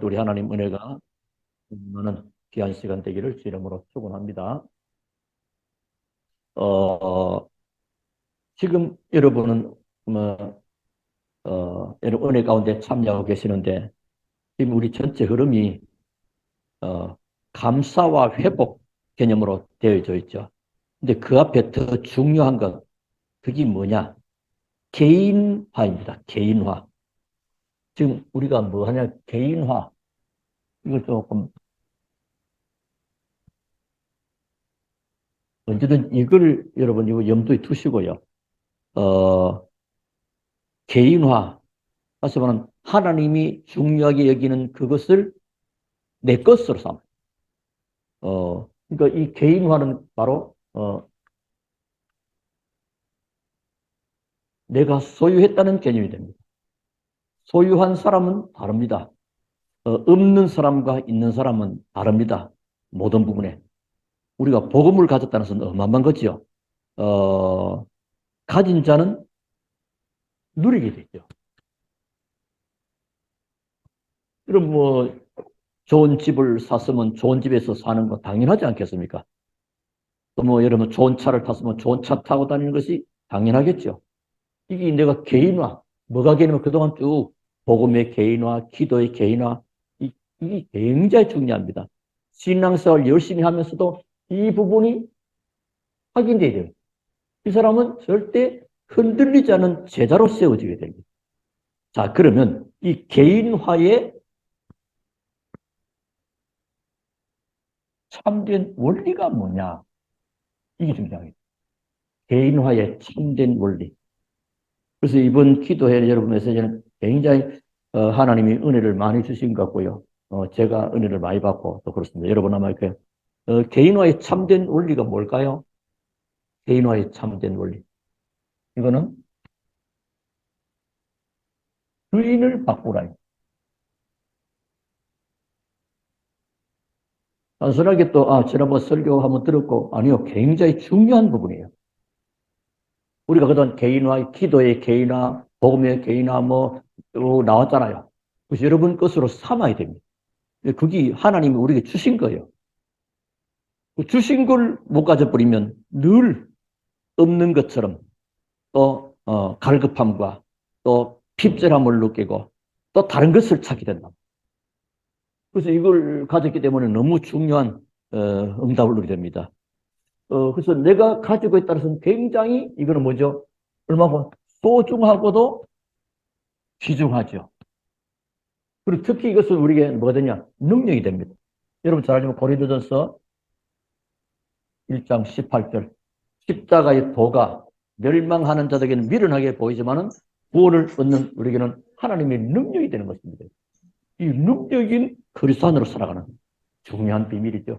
우리 하나님 은혜가 많은 귀한 시간 되기를 주 이름으로 축원합니다. 어, 지금 여러분은 뭐, 여러분 은혜 가운데 참여하고 계시는데 지금 우리 전체 흐름이 어, 감사와 회복 개념으로 되어져 있죠. 근데 그 앞에 더 중요한 것 그게 뭐냐? 개인화입니다. 개인화. 지금 우리가 뭐 하냐? 개인화. 이걸 조금 언제든 이걸 여러분 이거 염두에 두시고요. 어, 개인화. 다시 말하면 하나님이 중요하게 여기는 그것을 내 것으로 삼아. 그러니까 이 개인화는 바로 내가 소유했다는 개념이 됩니다. 소유한 사람은 다릅니다. 없는 사람과 있는 사람은 다릅니다. 모든 부분에. 우리가 복음을 가졌다는 것은 어마어마한 거죠. 가진 자는 누리게 되죠. 그럼 뭐 좋은 집을 샀으면 좋은 집에서 사는 거 당연하지 않겠습니까? 또 뭐 여러분 좋은 차를 탔으면 좋은 차 타고 다니는 것이 당연하겠죠. 이게 내가 개인화, 뭐가 개인화 그동안 쭉 복음의 개인화, 기도의 개인화, 이게 굉장히 중요합니다. 신앙생활 열심히 하면서도 이 부분이 확인돼야 돼요. 이 사람은 절대 흔들리지 않은 제자로 세워지게 됩니다. 자, 그러면 이 개인화의 참된 원리가 뭐냐? 이게 중요해요. 개인화의 참된 원리. 그래서 이번 기도회 여러분 메시지는 굉장히 하나님이 은혜를 많이 주신 것 같고요. 제가 은혜를 많이 받고 또 그렇습니다. 여러분 아마 이렇게 개인화의 참된 원리가 뭘까요? 개인화의 참된 원리. 이거는 주인을 바꾸라. 단순하게 또 지난번 설교 한번 들었고 아니요. 굉장히 중요한 부분이에요. 우리가 그동안 개인화, 기도의 개인화, 복음의 개인화 뭐 나왔잖아요. 그래서 여러분 것으로 삼아야 됩니다. 그게 하나님이 우리에게 주신 거예요. 그 주신 걸 못 가져버리면 늘 없는 것처럼 또 갈급함과 또 핍절함을 느끼고 또 다른 것을 찾게 된다. 그래서 이걸 가졌기 때문에 너무 중요한 응답을 누리게 됩니다. 그래서 내가 가지고 있다는 것은 굉장히 이거는 뭐죠? 얼마고 소중하고도 귀중하죠. 그리고 특히 이것은 우리에게 뭐가 되냐? 능력이 됩니다. 여러분 잘 알지만 고린도전서 1장 18절 십자가의 도가 멸망하는 자들에게는 미련하게 보이지만은 구원을 얻는 우리에게는 하나님의 능력이 되는 것입니다. 이 능력인 그리스도 안으로 살아가는 중요한 비밀이죠.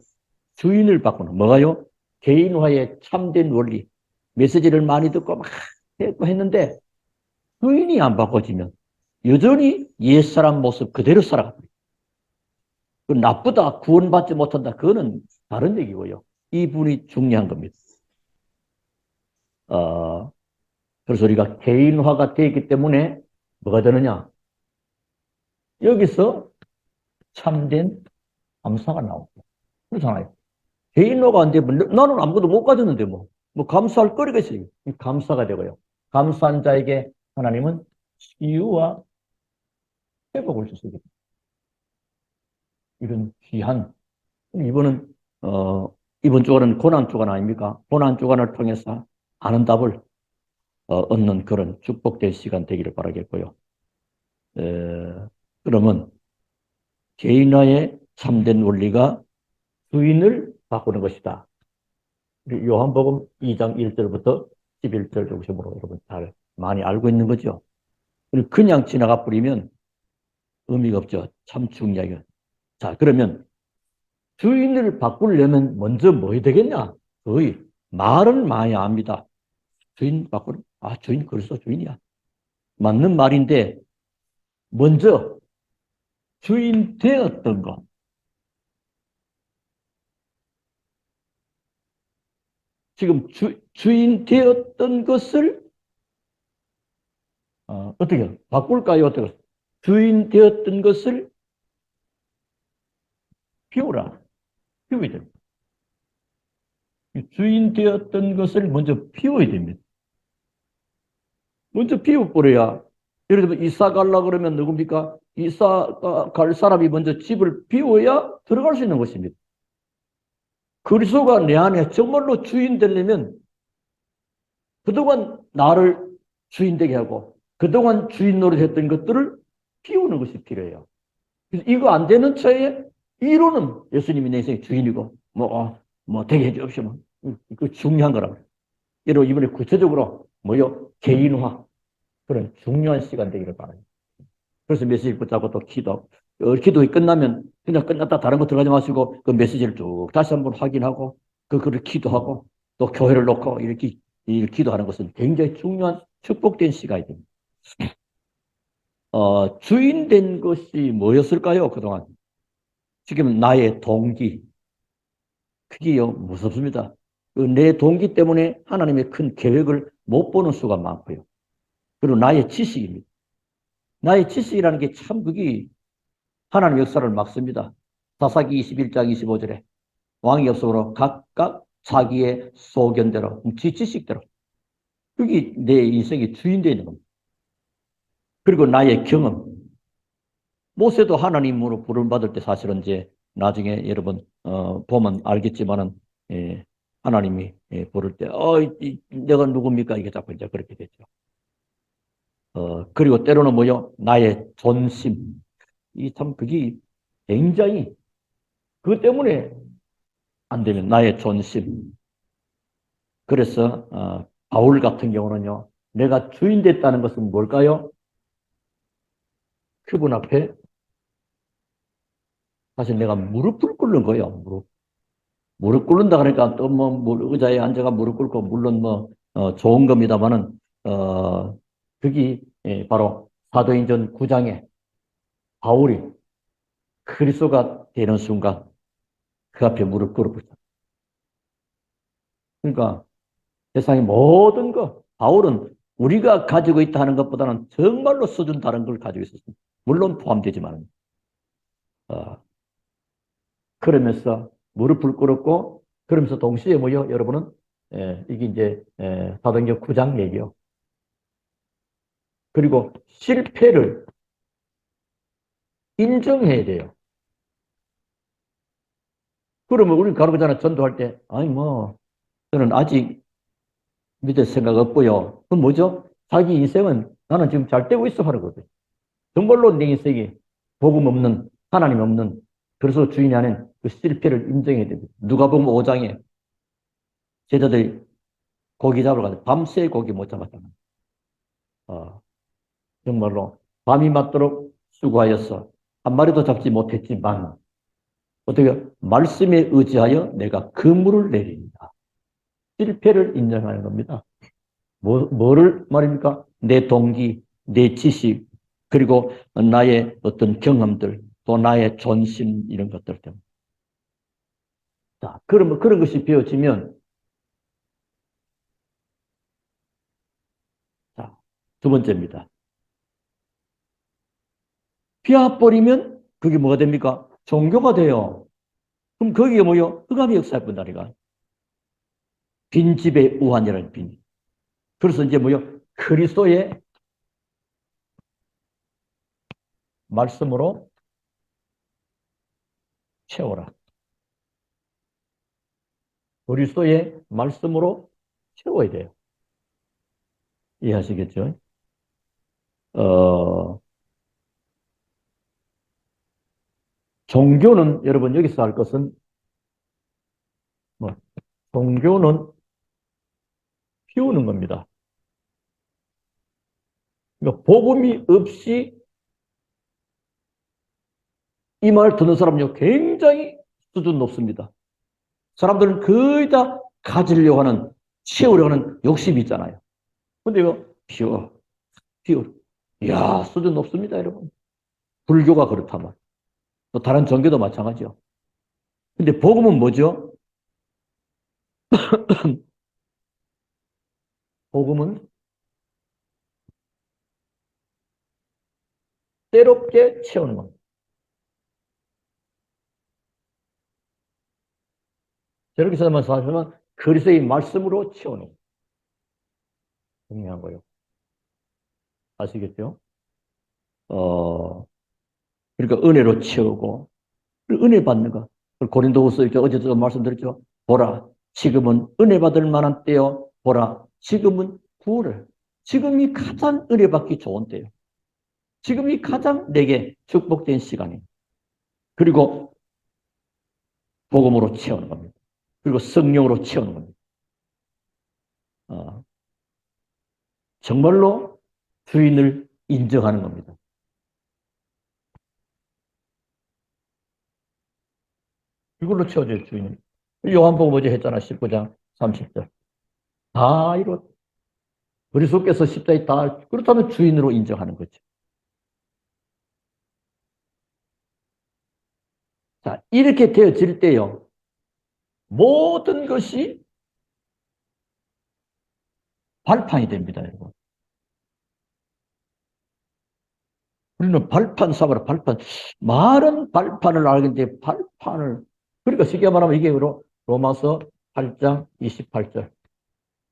주인을 바꾸는 뭐가요? 개인화의 참된 원리. 메시지를 많이 듣고 막 했는데 주인이 안 바꿔지면 여전히 옛사람 모습 그대로 살아갑니다. 그 나쁘다, 구원받지 못한다. 그거는 다른 얘기고요. 이 분이 중요한 겁니다. 어, 그래서 우리가 개인화가 되기 때문에 뭐가 되느냐? 여기서 참된 감사가 나오고. 그렇잖아요. 개인화가 안 되면 나는 아무것도 못 가졌는데 뭐 감사할 거리가 있어요. 감사가 되고요. 감사한 자에게 하나님은 치유와 회복을 주시게 됩니다. 이런 귀한 이번은 이번 주간은 고난 주간 아닙니까? 고난 주간을 통해서 아는 답을 얻는 그런 축복된 시간 되기를 바라겠고요. 그러면 개인화의 참된 원리가 주인을 바꾸는 것이다. 요한복음 2장 1절부터 11절 중심으로 여러분 잘 많이 알고 있는 거죠. 그냥 지나가 버리면 의미가 없죠. 참 중요해요. 자, 그러면 주인을 바꾸려면 먼저 뭐 해야 되겠냐? 거의 말은 많이 압니다. 주인 바꾸는, 주인 그리스도 주인이야. 맞는 말인데 먼저 주인 되었던 것. 지금 주인 되었던 것을 어떻게 바꿀까요? 어떻게 주인 되었던 것을 피우라. 피워야 됩니다. 주인 되었던 것을 먼저 피워야 됩니다. 먼저 피워버려야. 예를 들면 이사 가려고 그러면 누굽니까? 이사 갈 사람이 먼저 집을 비워야 들어갈 수 있는 것입니다. 그리스도가 내 안에 정말로 주인 되려면 그동안 나를 주인 되게 하고 그동안 주인 노릇했던 것들을 비우는 것이 필요해요. 그래서 이거 안 되는 차에 이론은 예수님이 내 인생의 주인이고 뭐 되게 해주시면 그 중요한 거라고. 여러분 이번에 구체적으로 뭐요? 개인화 그런 중요한 시간 되기를 바랍니다. 그래서 메시지 붙잡고 또 기도. 기도가 끝나면 그냥 끝났다 다른 거 들어가지 마시고 그 메시지를 쭉 다시 한번 확인하고 그거를 기도하고 또 교회를 놓고 이렇게 기도하는 것은 굉장히 중요한 축복된 시간이 됩니다. 주인 된 것이 뭐였을까요? 그동안. 지금 나의 동기. 그게요, 무섭습니다. 내 동기 때문에 하나님의 큰 계획을 못 보는 수가 많고요. 그리고 나의 지식입니다. 나의 지식이라는 게 참 그게 하나님 역사를 막습니다. 사사기 21장 25절에 왕이 없으므로 각각 자기의 소견대로, 지 지식대로. 그게 내 인생의 주인 되는 겁니다. 그리고 나의 경험. 모세도 하나님으로 부름받을 때 사실은 이제 나중에 여러분 보면 알겠지만은 하나님이 부를 때 내가 누굽니까? 이게 자꾸 이제 그렇게 됐죠. 그리고 때로는 뭐요? 나의 존심. 이 참 그게 굉장히 그것 때문에 안 되면 나의 존심. 그래서 바울 같은 경우는요. 내가 주인 됐다는 것은 뭘까요? 그분 앞에 사실 내가 무릎을 꿇는 거예요. 무릎 꿇는다 그러니까 또 뭐 의자에 앉아가 무릎 꿇고 물론 뭐 좋은 겁니다만은 그게 바로 사도행전 9장에 바울이 그리스도가 되는 순간 그 앞에 무릎 꿇었죠. 그러니까 세상의 모든 것 바울은 우리가 가지고 있다 하는 것보다는 정말로 수준 다른 걸 가지고 있었습니다. 물론 포함되지만 그러면서 무릎을 꿇었고 그러면서 동시에 뭐요? 여러분은 이게 이제 사도행전 9장 얘기요. 그리고 실패를 인정해야 돼요. 그러면 우리 가르치잖아 전도할 때 아니 뭐 저는 아직 믿을 생각 없고요. 그건 뭐죠? 자기 인생은 나는 지금 잘 되고 있어 하는 거거든요. 정말로 내 인생이 복음 없는 하나님 없는 그래서 주인이 하는 그 실패를 인정해야 됩니다. 누가복음 5장에 제자들이 고기 잡으러 가서 밤새 고기 못 잡았잖아요. 정말로 밤이 맞도록 수고하여서 한 마리도 잡지 못했지만 어떻게 말씀에 의지하여 내가 그물을 내립니다. 실패를 인정하는 겁니다. 뭐를 말입니까? 내 동기, 내 지식, 그리고 나의 어떤 경험들, 또 나의 존심 이런 것들 때문에. 자, 그러면 그런 것이 배워지면 자, 두 번째입니다. 피워버리면 그게 뭐가 됩니까? 종교가 돼요. 그럼 거기에 뭐요? 흑암의 역사에 본다니까. 빈집의 우환이라는 빈. 그래서 이제 뭐요? 그리스도의 말씀으로 채워라. 그리스도의 말씀으로 채워야 돼요. 이해하시겠죠? 어, 종교는 여러분 여기서 할 것은 뭐 종교는 피우는 겁니다. 그러니까 복음이 없이 이 말 듣는 사람은요 굉장히 수준 높습니다. 사람들은 거의 다 가지려고 하는 채우려고 하는 욕심이 있잖아요. 근데 이거 피워. 이야 수준 높습니다 여러분. 불교가 그렇다면 또 다른 종교도 마찬가지요. 근데 복음은 뭐죠? 복음은 때롭게 채우는 겁니다. 저렇게 사람은 그리스도의 말씀으로 채우는 거예요. 중요한 거예요. 아시겠죠? 그러니까 은혜로 채우고, 은혜 받는 거. 고린도후서 어제도 말씀드렸죠. 보라, 지금은 은혜 받을 만한 때요. 보라, 지금은 구원을. 지금이 가장 은혜 받기 좋은 때요. 지금이 가장 내게 축복된 시간이에요. 그리고 복음으로 채우는 겁니다. 그리고 성령으로 채우는 겁니다. 정말로 주인을 인정하는 겁니다. 이걸로 채워져요, 주인을. 요한복음 어제 했잖아, 19장 30절. 다 이뤘. 그리스도께서 십자가에 다, 그렇다면 주인으로 인정하는 거죠. 자, 이렇게 되어질 때요, 모든 것이 발판이 됩니다, 여러분. 우리는 발판 삼으라, 발판. 말은 발판을 알겠는데, 발판을. 그러니까 쉽게 말하면 이게 로마서 8장 28절.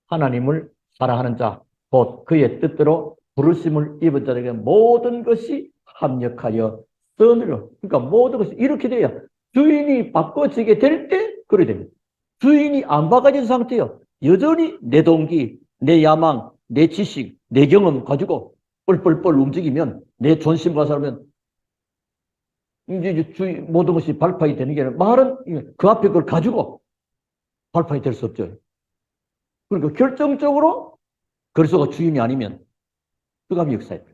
하나님을 사랑하는 자, 곧 그의 뜻대로 부르심을 입은 자에게 모든 것이 합력하여 선으로. 그러니까 모든 것이 이렇게 돼야 주인이 바꿔지게 될 때 그래 됩니다. 주인이 안 바꿔진 상태요. 여전히 내 동기, 내 야망, 내 지식, 내 경험 가지고 뻘뻘뻘 움직이면 내 존심과 살면 이제 주인 모든 것이 발판이 되는 게 아니라 말은 그 앞에 걸 가지고 발판이 될 수 없죠. 그러니까 결정적으로 그리스도가 주인이 아니면 흑암이 역사해.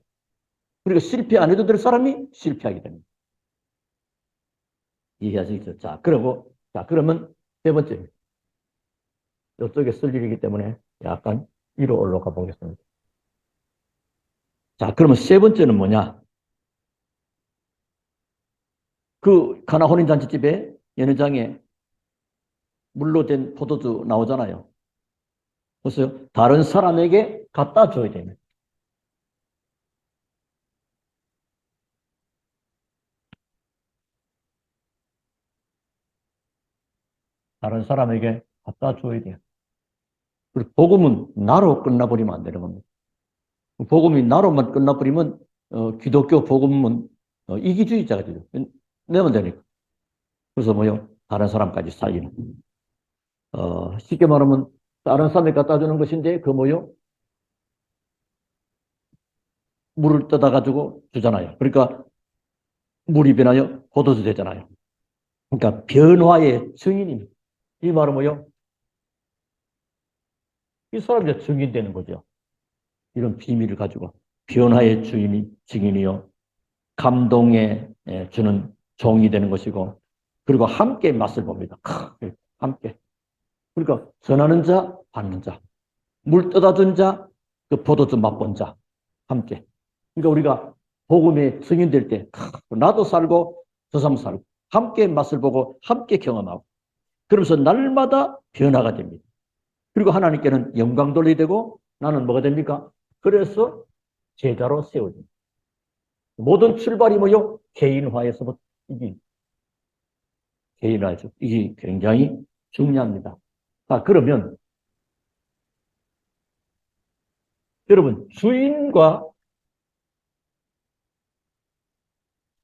그리고 실패 안 해도 될 사람이 실패하게 됩니다. 이해하시겠죠? 자, 그러면 세 번째. 이쪽에 쓸 일이기 때문에 약간 위로 올라가 보겠습니다. 자, 그러면 세 번째는 뭐냐? 그 가나 혼인잔치집에 연회장에 물로 된 포도주 나오잖아요. 보세요. 다른 사람에게 갖다 줘야 됩니다. 다른 사람에게 갖다 줘야 돼요. 그리고 복음은 나로 끝나버리면 안 되는 겁니다. 복음이 나로만 끝나버리면 기독교 복음은 이기주의자가 되죠. 내면 되니까. 그래서 뭐요? 다른 사람까지 살리는. 쉽게 말하면 다른 사람에 갖다 주는 것인데 그 뭐요? 물을 떠다 가지고 주잖아요. 그러니까 물이 변하여 포도주 되잖아요. 그러니까 변화의 증인입니다. 이 말은 뭐요? 이 사람이 증인되는 거죠. 이런 비밀을 가지고 변화의 주인이 증인이요. 감동에 주는 종이 되는 것이고 그리고 함께 맛을 봅니다. 함께. 그러니까 전하는 자, 받는 자, 물 떠다 준 자, 그 포도주 맛본 자, 함께. 그러니까 우리가 복음에 증인될 때 나도 살고 저 사람 살고 함께 맛을 보고 함께 경험하고 그러면서 날마다 변화가 됩니다. 그리고 하나님께는 영광 돌리게 되고 나는 뭐가 됩니까? 그래서 제자로 세워집니다. 모든 출발이 뭐요? 개인화에서부터 이게 개인화죠. 이게 굉장히 중요합니다. 자, 그러면 여러분 주인과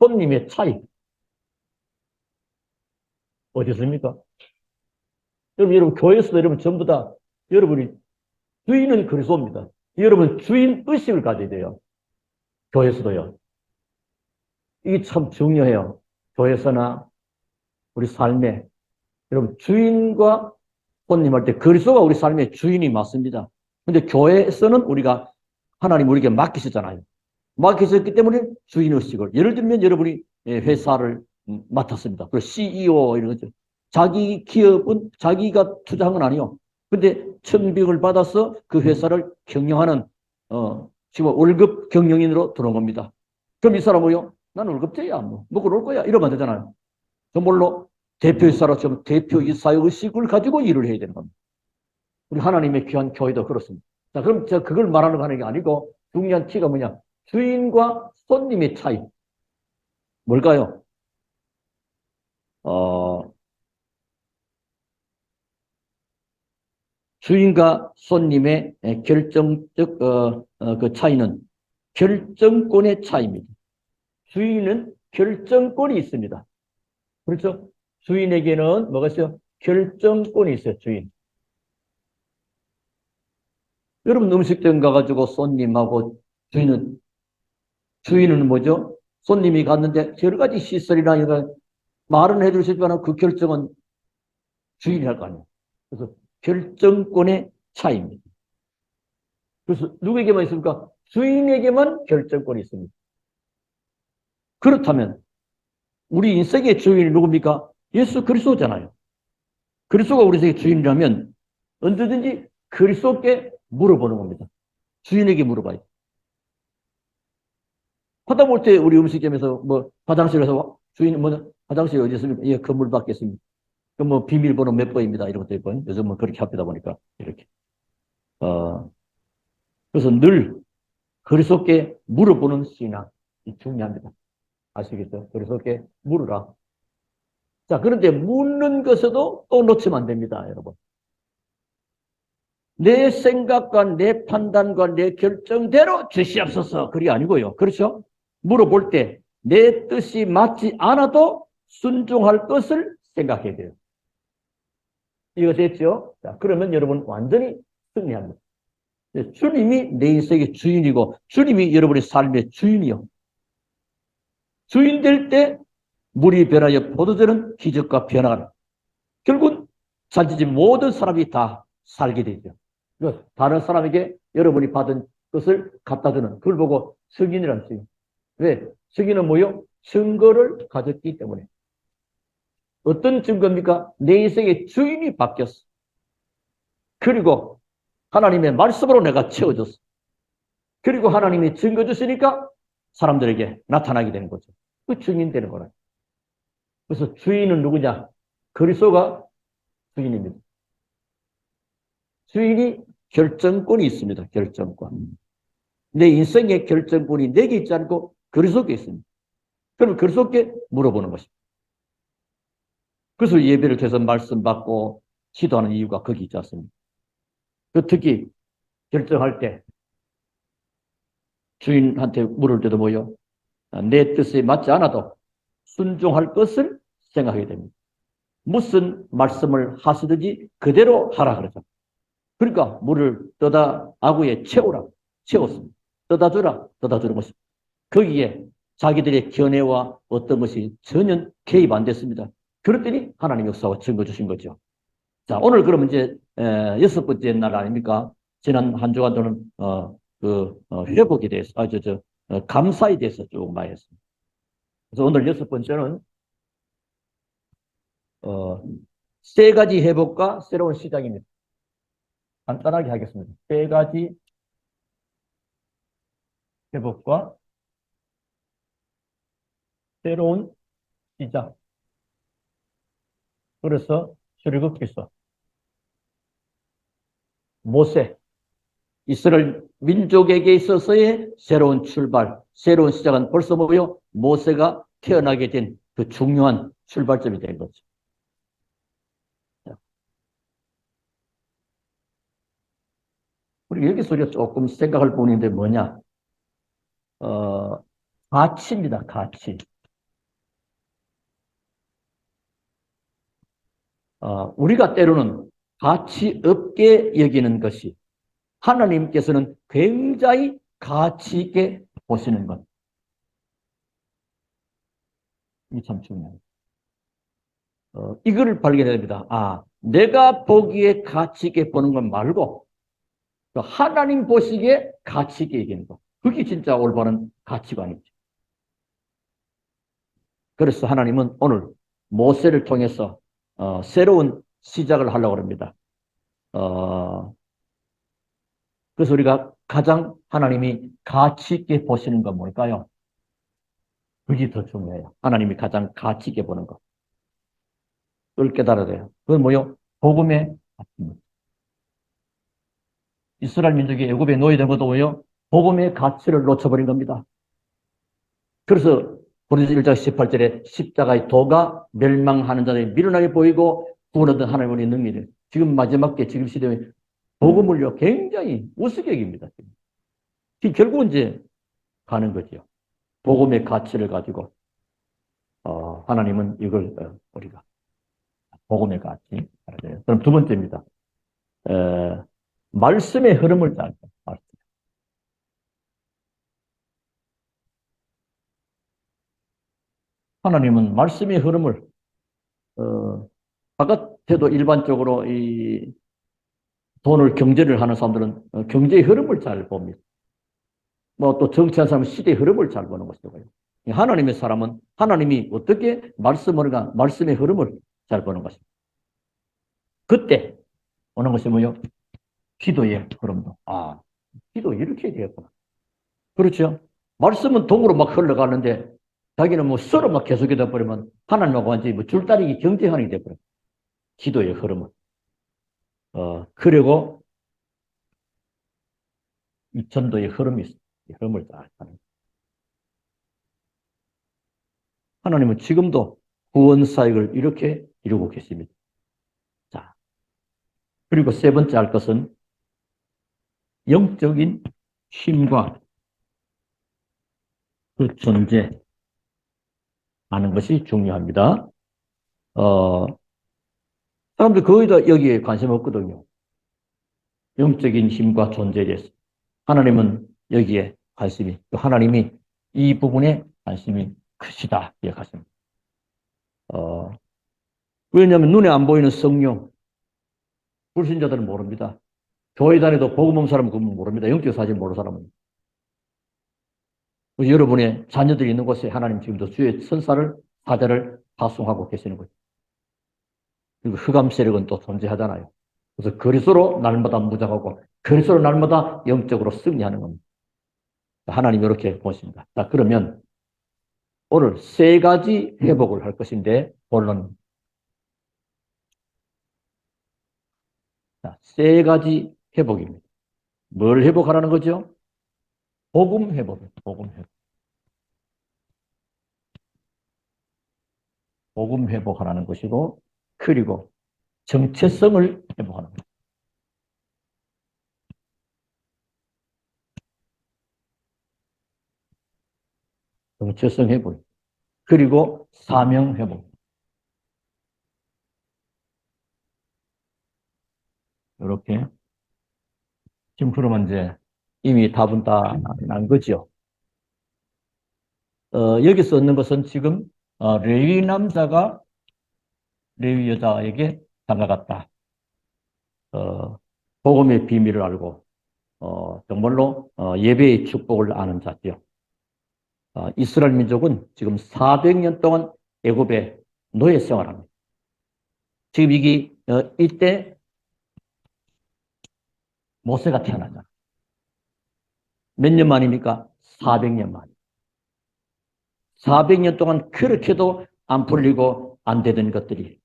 손님의 차이 어디 있습니까? 여러분 교회에서도 여러분 전부 다 여러분이 주인은 그리스도입니다. 여러분 주인 의식을 가져야 돼요. 교회에서도요. 이게 참 중요해요. 교회에서나 우리 삶에 여러분 주인과 손님할 때 그리스도가 우리 삶의 주인이 맞습니다. 근데 교회에서는 우리가 하나님 우리에게 맡기셨잖아요. 맡기셨기 때문에 주인의식을 예를 들면 여러분이 회사를 맡았습니다. 그 CEO 이런 거죠. 자기 기업은 자기가 투자한 건 아니요. 근데 천병을 받아서 그 회사를 경영하는 지금 월급 경영인으로 들어온 겁니다. 그럼 이 사람은요? 난 월급제야 뭐 먹고 놀 거야 이러면 되잖아요. 정말로 대표이사로 좀 대표이사의식을 가지고 일을 해야 되는 겁니다. 우리 하나님의 귀한 교회도 그렇습니다. 자, 그럼 제가 그걸 말하는 게 아니고 중요한 키가 뭐냐? 주인과 손님의 차이. 뭘까요? 어, 주인과 손님의 결정적 그 차이는 결정권의 차이입니다. 주인은 결정권이 있습니다. 그렇죠? 주인에게는 뭐가 있어요? 결정권이 있어요, 주인. 여러분 음식점 가가지고 손님하고 주인은 뭐죠? 손님이 갔는데 여러 가지 시설이나 이런 말은 해줄 수 있지만 그 결정은 주인이 할 거 아니에요. 그래서 결정권의 차이입니다. 그래서 누구에게만 있습니까? 주인에게만 결정권이 있습니다. 그렇다면 우리 인생의 주인이 누굽니까? 예수 그리스도잖아요. 그리스도가 우리 인생의 주인이라면 언제든지 그리스도께 물어보는 겁니다. 주인에게 물어봐요. 하다 볼 때 우리 음식점에서 뭐 화장실 가서 주인 뭐 화장실 어디 있습니까? 예, 건물 밖에 있습니다. 그 뭐 비밀번호 몇 번입니다. 이런 것도 있고 요즘은 그렇게 합니다 보니까 이렇게. 그래서 늘 그리스도께 물어보는 신앙이 중요합니다. 아시겠죠? 그리스도께 물으라. 자, 그런데 묻는 것에도 또 놓치면 안 됩니다, 여러분. 내 생각과 내 판단과 내 결정대로 주시옵소서. 그게 아니고요. 그렇죠? 물어볼 때 내 뜻이 맞지 않아도 순종할 것을 생각해야 돼요. 이거 됐죠? 자, 그러면 여러분 완전히 승리합니다. 주님이 내 인생의 주인이고 주님이 여러분의 삶의 주인이요. 주인 될 때 물이 변하여 포도주는 기적과 변화가 결국 잔치집 모든 사람이 다 살게 되죠. 다른 사람에게 여러분이 받은 것을 갖다 주는 그걸 보고 증인이라는 증인. 왜? 증인은 뭐요? 증거를 가졌기 때문에. 어떤 증거입니까? 내 인생의 주인이 바뀌었어. 그리고 하나님의 말씀으로 내가 채워졌어. 그리고 하나님이 증거 주시니까 사람들에게 나타나게 되는 거죠. 그 증인 되는 거라. 그래서 주인은 누구냐? 그리스도가 주인입니다. 주인이 결정권이 있습니다. 결정권. 내 인생의 결정권이 내게 있지 않고 그리스도께 있습니다. 그럼 그리스도께 물어보는 것입니다. 그래서 예배를 통해서 말씀 받고 기도하는 이유가 거기 있지 않습니까? 그 특히 결정할 때 주인한테 물을 때도 뭐요? 내 뜻에 맞지 않아도 순종할 것을 생각하게 됩니다. 무슨 말씀을 하시든지 그대로 하라 그러죠. 그러니까 물을 떠다 아구에 채웠습니다. 떠다 주는 것입니다. 거기에 자기들의 견해와 어떤 것이 전혀 개입 안 됐습니다. 그랬더니 하나님 역사와 증거 주신 거죠. 자, 오늘 그러면 이제 6번째 날 아닙니까? 지난 한 주간 동안 회복에 대해서 감사에 대해서 쭉 많이 했습니다. 그래서 오늘 6번째는 세 가지 회복과 새로운 시작입니다. 간단하게 하겠습니다. 세 가지 회복과 새로운 시작. 그래서 출애굽기서 모세, 이스라엘 민족에게 있어서의 새로운 출발, 새로운 시작은 벌써 뭐요? 모세가 태어나게 된 그 중요한 출발점이 된 거죠. 우리 여기서 우리가 조금 생각할 부분인데 뭐냐? 가치입니다, 가치. 우리가 때로는 가치 없게 여기는 것이 하나님께서는 굉장히 가치 있게 보시는 것. 이게 참 중요해요. 이거를 발견해야 됩니다. 내가 보기에 가치 있게 보는 것 말고 하나님 보시기에 가치 있게 여기는 것. 그게 진짜 올바른 가치관이죠. 그래서 하나님은 오늘 모세를 통해서 새로운 시작을 하려고 합니다. 그래서 우리가 가장 하나님이 가치 있게 보시는 건 뭘까요? 그게 더 중요해요. 하나님이 가장 가치 있게 보는 것. 그걸 깨달아야 돼요. 그건 뭐요? 복음의 가치입니다. 이스라엘 민족이 애굽에 노예된 것도 뭐요? 복음의 가치를 놓쳐버린 겁니다. 그래서 고린도서 1장 18절에 십자가의 도가 멸망하는 자들이 미련하게 보이고 구원 얻은 하나님의 능력을 지금 마지막 때 지금 시대에 복음을요, 굉장히 우습게 여깁니다. 결국은 이제 가는 거죠. 복음의 가치를 가지고, 하나님은 이걸, 우리가, 복음의 가치. 그럼 두 번째입니다. 말씀의 흐름을 잘, 말씀. 하나님은 말씀의 흐름을, 바깥에도 일반적으로 이 돈을 경제를 하는 사람들은 경제의 흐름을 잘 봅니다. 뭐 또 정치하는 사람은 시대의 흐름을 잘 보는 것이고요. 하나님의 사람은 하나님이 어떻게 말씀의 흐름을 잘 보는 것입니다. 그때 오는 것이 뭐요? 기도의 흐름도. 기도 이렇게 되었구나. 그렇죠? 말씀은 동으로 막 흘러가는데 자기는 뭐 썰어 막 계속해 돼버리면 하나님하고 완전히 뭐 줄다리기 경쟁하는 게 돼버려요. 기도의 흐름은. 그리고 이 전도의 흐름이 있어요. 이 흐름을 잘 하는. 하나님은 지금도 구원 사역을 이렇게 이루고 계십니다. 자, 그리고 세 번째 할 것은 영적인 힘과 그 존재하는 것이 중요합니다. 사람들 거의 다 여기에 관심 없거든요. 영적인 힘과 존재에 대해서. 하나님은 여기에 관심이, 또 하나님이 이 부분에 관심이 크시다. 기억하십니다. 왜냐하면 눈에 안 보이는 성령, 불신자들은 모릅니다. 교회 다니도 복음 없는 사람은 그건 모릅니다. 영적 사실 모르는 사람은. 여러분의 자녀들이 있는 곳에 하나님 지금도 주의 선사를, 사자를 파송하고 계시는 거죠. 그리고 흑암 세력은 또 존재하잖아요. 그래서 그리스도로 날마다 무장하고 그리스도로 날마다 영적으로 승리하는 겁니다. 하나님이 이렇게 보십니다. 자, 그러면 오늘 세 가지 회복을 할 것인데 본론. 자, 세 가지 회복입니다. 뭘 회복하라는 거죠? 복음 회복. 복음 회복. 복음 회복하라는 것이고, 그리고 정체성을 회복하는 것. 정체성 회복. 그리고 사명 회복. 이렇게. 지금 그러면 이제 이미 답은 다 난 거죠. 여기서 얻는 것은 지금 레위 남자가 레위 여자에게 다가갔다. 복음의 비밀을 알고 정말로 예배의 축복을 아는 자죠. 이스라엘 민족은 지금 400년 동안 애굽의 노예 생활합니다. 지금 이때 모세가 태어나잖아. 몇 년 만입니까? 400년 만. 400년 동안 그렇게도 안 풀리고 안 되던 것들이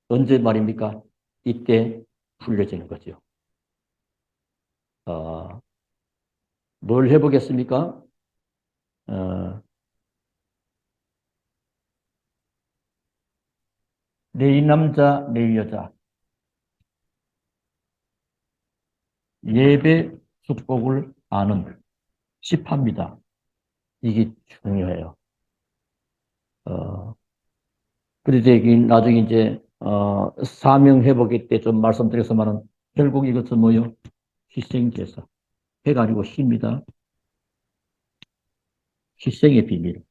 언제 말입니까? 이때 풀려지는 거죠. 뭘 해보겠습니까? 내 남자, 내 여자. 예배 축복을 아는 시파입니다. 이게 중요해요. 그래서 나중에 이제, 사명 회복일 때 좀 말씀드렸지만은 결국 이것은 뭐요? 희생제사. 해가 아니고 희입니다. 희생의 비밀.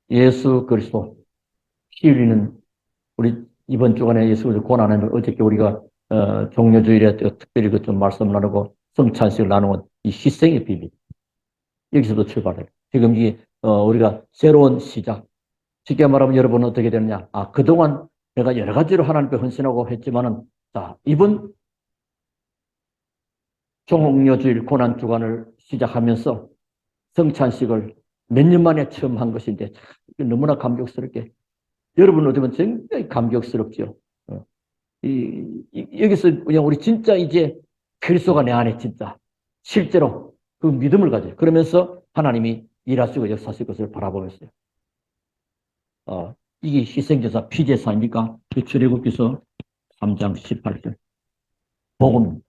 예수 그리스도. 피 흘리는 우리 이번 주간에 예수 그리스도 고난을 어저께 우리가 종료주일에 특별히 그 좀 말씀 나누고 성찬식을 나누는 이 희생의 비밀. 여기서도 출발해요. 지금 우리가 새로운 시작. 쉽게 말하면 여러분은 어떻게 되느냐. 그동안 내가 여러 가지로 하나님께 헌신하고 했지만은, 자, 이번 종료주일 고난주간을 시작하면서 성찬식을 몇 년 만에 처음 한 것인데, 너무나 감격스럽게. 여러분 어쩌면 굉장히 감격스럽죠. 여기서 그냥 우리 진짜 이제 그리스도가 내 안에 진짜 실제로 그 믿음을 가져요. 그러면서 하나님이 일하시고 역사하실 것을 바라보면서요. 이게 희생제사, 피제사입니까? 출애굽기서 3장 18절. 복음.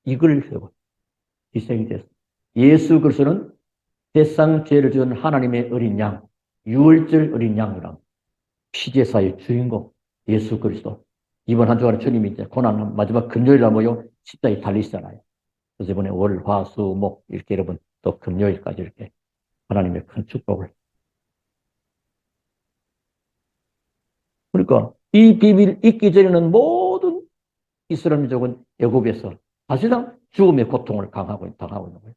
이걸 세워. 희생이 됐어. 예수 그리스도는 세상 죄를 지은 하나님의 어린 양, 유월절 어린 양이라. 피제사의 주인공, 예수 그리스도. 이번 한 주간에 주님이 이제 고난 마지막 금요일날 모여 십자가에 달리시잖아요. 그래서 이번에 월, 화, 수, 목 이렇게 여러분 또 금요일까지 이렇게 하나님의 큰 축복을. 그러니까 이 비밀 있기 전에는 모든 이스라엘 민족은 애굽에서 사실상 죽음의 고통을 당하고 있는 거예요.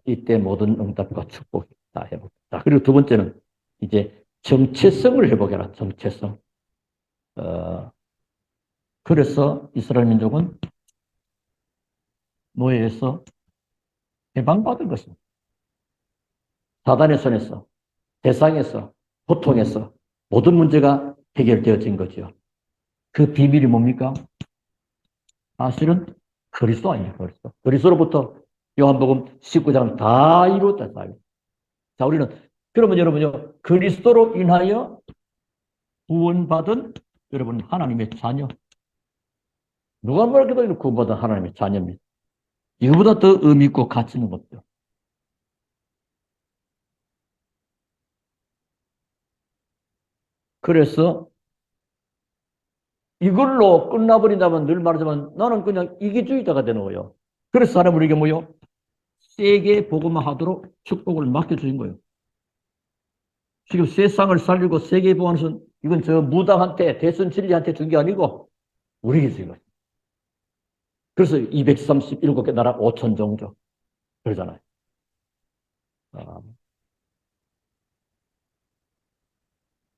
이때 모든 응답과 축복이 다 회복됐다. 그리고 두 번째는 이제 정체성을 회복해라. 정체성. 그래서 이스라엘 민족은 노예에서 해방받은 것입니다. 사단의 손에서, 세상에서, 고통에서 모든 문제가 해결되어진 거죠. 그 비밀이 뭡니까? 사실은 그리스도 아니에요. 그리스도. 그리스도로부터 요한복음 19장은 다 이루었다. 자, 우리는 그러면 여러분요, 그리스도로 인하여 구원받은 여러분 하나님의 자녀. 누가 말해도 구원받은 하나님의 자녀입니다. 이거보다 더 의미 있고 가치 있는 것죠. 그래서 이걸로 끝나버린다면 늘 말하지만 나는 그냥 이기주의자가 되는 거예요. 그래서 사람은 우리에게 뭐요? 세계 복음화 하도록 축복을 맡겨주신 거예요. 지금 세상을 살리고 세계 복음화는 이건 저 무당한테 대선 진리한테 준 게 아니고 우리에게 준 거예요. 그래서 237개 나라 5천 종족 그러잖아요.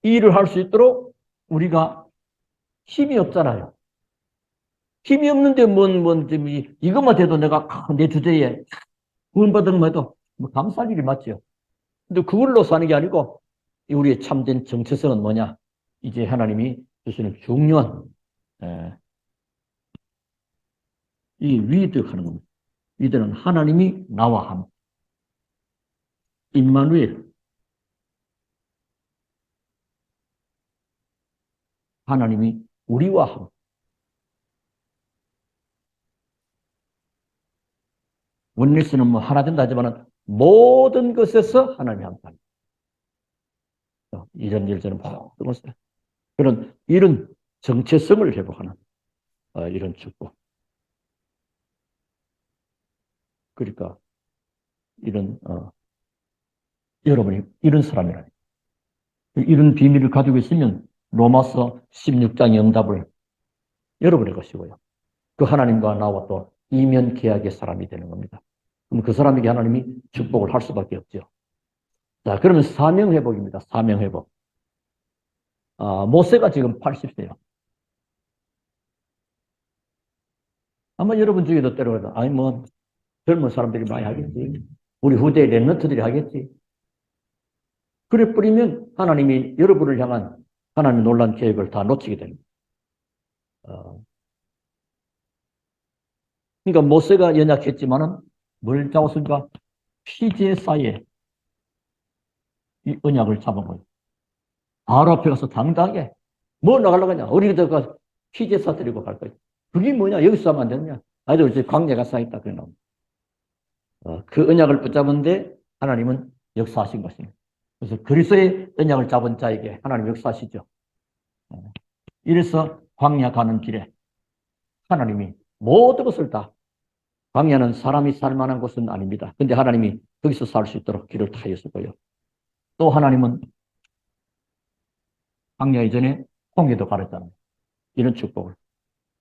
이 일을 할 수 있도록 우리가 힘이 없잖아요. 힘이 없는데 이것만 돼도 내가 내 주제에 구원받은 것만 해도 뭐 감사할 일이 맞죠. 근데 그걸로 사는 게 아니고 우리의 참된 정체성은 뭐냐? 이제 하나님이 주시는 중요한 이 위드하는 겁니다. 위드는 하나님이 나와 함. 임마누엘. 하나님이 우리와 함. 원리스는 뭐 하나 된다 하지만 모든 것에서 하나님이 함께 이런 일들은 모든 것에 이런 정체성을 회복하는 이런 축복. 그러니까 이런 여러분이 이런 사람이라니. 이런 비밀을 가지고 있으면 로마서 16장의 응답을 여러분의 것이고요. 그 하나님과 나와 또 이면 계약의 사람이 되는 겁니다. 그럼 그 사람에게 하나님이 축복을 할 수밖에 없죠. 자, 그러면 사명회복입니다. 사명회복. 모세가 지금 80세요. 아마 여러분 중에도 때로는 아니 뭐 젊은 사람들이 많이 하겠지. 우리 후대 랩런트들이 하겠지. 그래 뿌리면 하나님이 여러분을 향한 하나님의 놀라운 계획을 다 놓치게 됩니다. 그러니까 모세가 연약했지만은 뭘 잡았습니까? 피제 사이에 이 언약을 잡은 거예요. 바로 앞에 가서 당당하게 뭐 나가려고 하냐? 어린이들과 피제 사드리고 갈 거예요. 그게 뭐냐? 여기서 하면 안 되느냐? 아이들 이제 광야가 쌓였다 그래 나옵니다. 그 언약을 붙잡은데 하나님은 역사하신 것입니다. 그래서 그리스도의 언약을 잡은 자에게 하나님 역사하시죠. 이래서 광야 가는 길에 하나님이 모든 것을 다 광야는 사람이 살 만한 곳은 아닙니다. 근데 하나님이 거기서 살 수 있도록 길을 타였었고요. 또 하나님은 광야 이전에 홍해도 가렸잖아요. 이런 축복을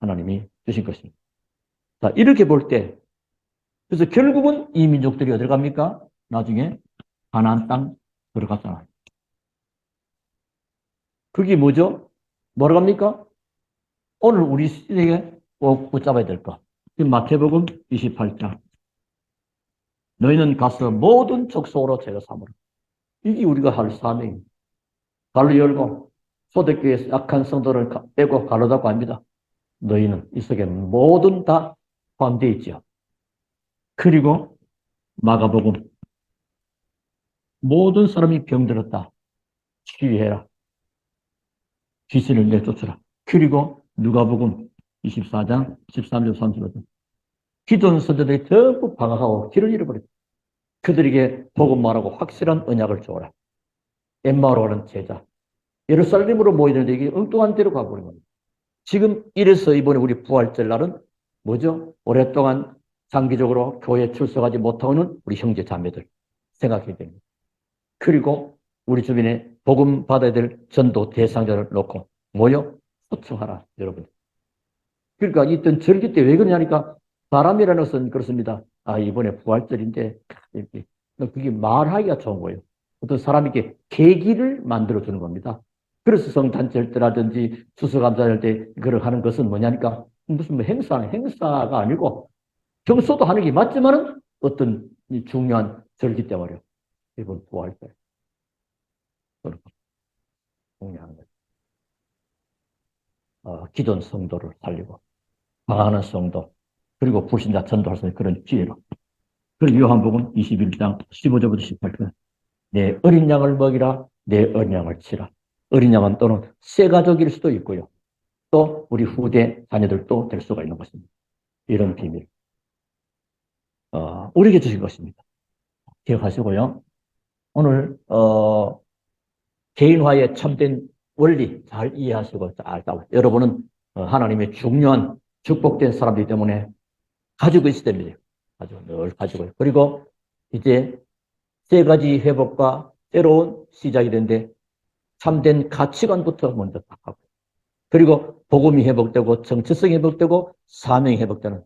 하나님이 주신 것입니다. 자, 이렇게 볼 때, 그래서 결국은 이 민족들이 어디 갑니까? 나중에 가나안 땅 들어갔잖아요. 그게 뭐죠? 뭐라 갑니까? 오늘 우리 시대에 꼭 붙잡아야 될 것. 마태복음 28장. 너희는 가서 모든 족속으로 제가 삼으라. 이게 우리가 할 사명입니다. 갈로 열고 초대교회에서 약한 성도를 빼고 갈로 닫고 합니다. 너희는 이 속에 모든 다 포함되어 있죠. 그리고 마가복음 모든 사람이 병들었다. 치유해라. 귀신을 내쫓으라. 그리고 누가복음 24장 13절 35절 기존 선조들이 전부 방황하고 길을 잃어버렸다. 그들에게 복음 말하고 확실한 언약을 주어라. 엠마오로 가는 제자. 예루살렘으로 모이는데 이게 엉뚱한 데로 가버린 겁니다. 지금 이래서 이번에 우리 부활절 날은 뭐죠? 오랫동안 장기적으로 교회에 출석하지 못하는 우리 형제 자매들 생각해야 됩니다. 그리고 우리 주변에 복음 받아야 될 전도 대상자를 놓고 모여 소청하라, 여러분. 그러니까 이때 절기 때 왜 그러냐니까 사람이라는 것은 그렇습니다. 아, 이번에 부활절인데 그게 말하기가 좋은 거예요. 어떤 사람에게 계기를 만들어주는 겁니다. 그래서 성탄절 때라든지 추수감사절 때 그걸 하는 것은 뭐냐니까 무슨 뭐 행사가 아니고 평소도 하는 게 맞지만은 어떤 중요한 절기 때 말이에요. 이번 부활절. 공유하는 거예요. 기존 성도를 살리고 방황하는 성도 그리고 불신자 전도할 수 있는 그런 기회로. 그리고 요한복음 21장 15절부터 18절 내 어린 양을 먹이라 내 어린 양을 치라. 어린 양은 또는 새 가족일 수도 있고요. 또 우리 후대 자녀들도 될 수가 있는 것입니다. 이런 비밀 우리에게 주신 것입니다. 기억하시고요. 오늘 개인화의 참된 원리 잘 이해하시고 잘 따고 여러분은 하나님의 중요한 축복된 사람이기 때문에 가지고 있어야 됩니다. 늘 가지고. 그리고 이제 세 가지 회복과 새로운 시작이 되는데 참된 가치관부터 먼저 딱 하고 그리고 복음이 회복되고 정체성이 회복되고 사명이 회복되는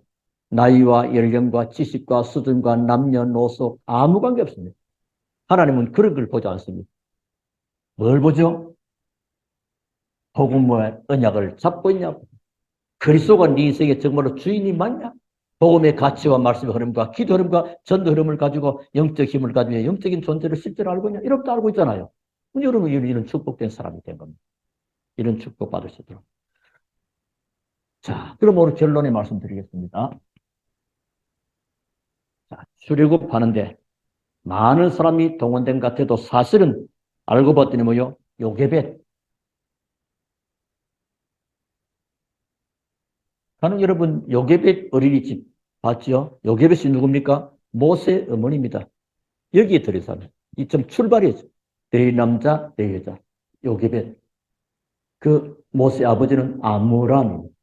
나이와 연령과 지식과 수준과 남녀노소 아무 관계 없습니다. 하나님은 그런 걸 보지 않습니다. 뭘 보죠? 복음의 언약을 잡고 있냐고. 그리스도가 네 인생에 정말로 주인이 맞냐? 복음의 가치와 말씀의 흐름과 기도 흐름과 전도 흐름을 가지고 영적 힘을 가지며 영적인 존재를 실제로 알고 있냐? 이렇게 알고 있잖아요. 여러분 이런 축복된 사람이 된 겁니다. 이런 축복 받을 수 있도록. 자, 그럼 오늘 결론에 말씀드리겠습니다. 자, 출애굽하는데 많은 사람이 동원된 것 같아도 사실은 알고 봤더니 뭐요? 요게벳. 가는 여러분 요게벳 어린이집 봤죠? 요게벳이 누굽니까? 모세 어머니입니다. 여기에 들어있어요. 이점 출발이죠. 네 남자, 네 여자. 요게벳. 그 모세 아버지는 아므람입니다.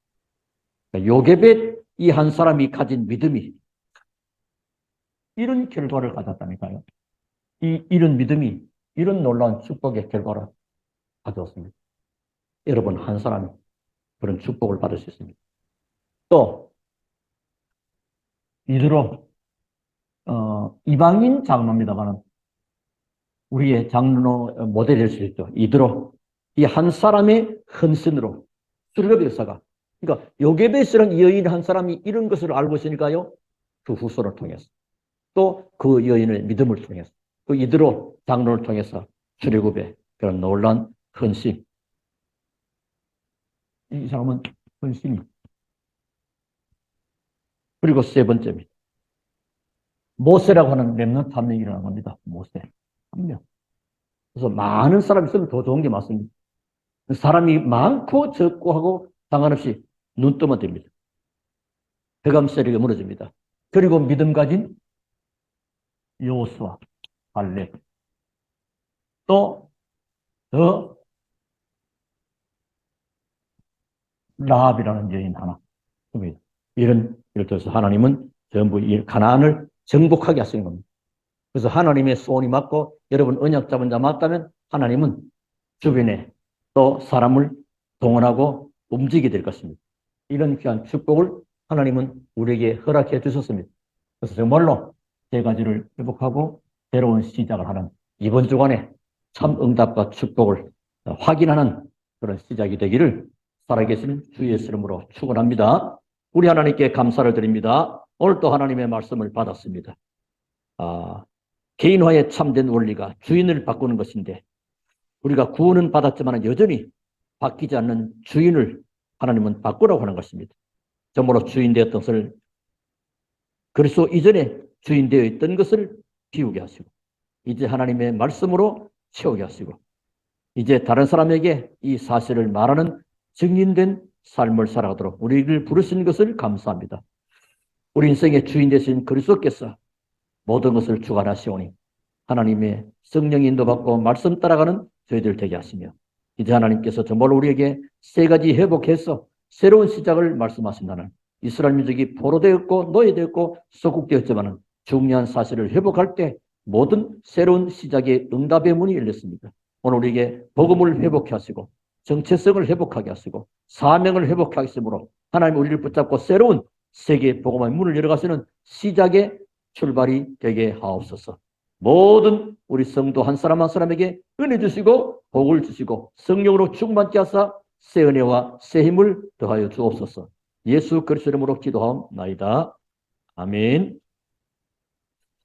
요게벳 이 한 사람이 가진 믿음이 이런 결과를 가졌다니까요. 이런 믿음이 이런 놀라운 축복의 결과를 가져왔습니다. 여러분 한 사람이 그런 축복을 받을 수 있습니다. 또 이대로 이방인 장로입니다만 우리의 장로 모델이 될 수 있죠. 이대로 이 한 사람의 헌신으로 출애굽 역사가 그러니까 요게벳이라는 여인 한 사람이 이런 것을 알고 있으니까요. 그 후손을 통해서 또 그 여인의 믿음을 통해서 그 이대로 장로를 통해서 출애굽의 그런 놀라운 헌신 이 사람은 헌신이 그리고 세 번째입니다. 모세라고 하는 렘넌트 한 명이 일어난 겁니다. 모세 한 명. 그래서 많은 사람이 있으면 더 좋은 게 맞습니다. 사람이 많고 적고 하고 상관없이 눈 뜨면 됩니다. 회감 세력이 무너집니다. 그리고 믿음 가진 여호수아, 갈렙 또 더 라합이라는 여인 하나. 이런 예를 들어서 하나님은 전부 이 가나안을 정복하게 하시는 겁니다. 그래서 하나님의 소원이 맞고 여러분 언약 잡은 자 맞다면 하나님은 주변에 또 사람을 동원하고 움직이게 될 것입니다. 이런 귀한 축복을 하나님은 우리에게 허락해 주셨습니다. 그래서 정말로 세 가지를 회복하고 새로운 시작을 하는 이번 주간에 참 응답과 축복을 확인하는 그런 시작이 되기를 살아계신 주 예수 이름으로 축원합니다. 우리 하나님께 감사를 드립니다. 오늘 또 하나님의 말씀을 받았습니다. 개인화의 참된 원리가 주인을 바꾸는 것인데 우리가 구원은 받았지만 여전히 바뀌지 않는 주인을 하나님은 바꾸라고 하는 것입니다. 정말로 주인 되었던 것을 그리스도 이전에 주인 되어 있던 것을 비우게 하시고 이제 하나님의 말씀으로 채우게 하시고 이제 다른 사람에게 이 사실을 말하는 증인된 삶을 살아가도록 우리를 부르신 것을 감사합니다. 우리 인생의 주인 되신 그리스도께서 모든 것을 주관하시오니 하나님의 성령 인도받고 말씀 따라가는 저희들 되게 하시며, 이제 하나님께서 정말 우리에게 세 가지 회복해서 새로운 시작을 말씀하신다는, 이스라엘 민족이 포로되었고 노예되었고 소국되었지만 중요한 사실을 회복할 때 모든 새로운 시작의 응답의 문이 열렸습니다. 오늘 우리에게 복음을 회복해 하시고 정체성을 회복하게 하시고 사명을 회복하게 하시므로 하나님 우리를 붙잡고 새로운 세계 복음의 문을 열어가시는 시작의 출발이 되게 하옵소서. 모든 우리 성도 한 사람 한 사람에게 은혜 주시고 복을 주시고 성령으로 충만케 하사 새 은혜와 새 힘을 더하여 주옵소서. 예수 그리스도 이름으로 기도하옵나이다. 아멘.